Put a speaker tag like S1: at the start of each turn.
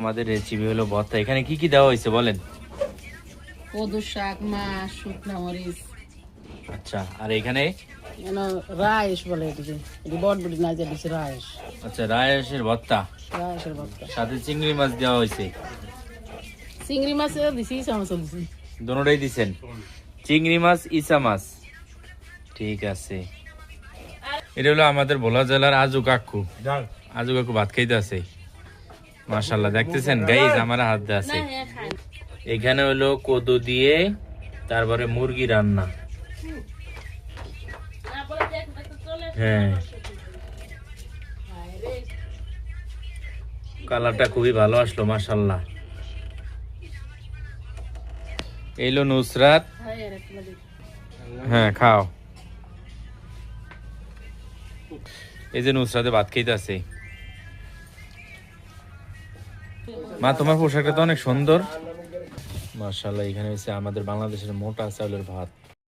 S1: আমাদের রেসিপি হলো ভর্তা। এখানে কি কি দেওয়া হয়েছে বলেন?
S2: কদু শাক, মাছ, শুকনা মরিচ,
S1: আচ্ছা, আর এখানে
S2: রাইস বলে এটিকে, এটি বটবটি না, যেটা হচ্ছে রাইস,
S1: আচ্ছা রায়েশের ভর্তা,
S2: রাইসের ভর্তা।
S1: সাথে চিংড়ি মাছ দেওয়া হয়েছে।
S2: চিংড়ি মাছও দিছি, চামচও দিছি।
S1: দোনোটাই দিছেন, চিংড়ি মাছ ইসা মাছ। ঠিক আছে, এটা হলো আমাদের ভোলা জেলার আজু কাকু। আজু কাকু ভাত খাইতে আছে, মাশাল্লাহ দেখতেছেন গাইজ, আমার হাত দিয়ে আছে। এখানে হলো কদু দিয়ে তারপরে মুরগি রান্না। হ্যাঁ, কালারটা খুবই ভালো আসলো মাশাল্লাহ। এইলো নুসরাত। হ্যাঁ খাও। এই যে নুসরাতে ভাত খাইতে আছে। মা তোমার পোশাকটা তো অনেক সুন্দর মাশাল্লাহ। এখানে হচ্ছে আমাদের বাংলাদেশের মোটা চাউলের ভাত।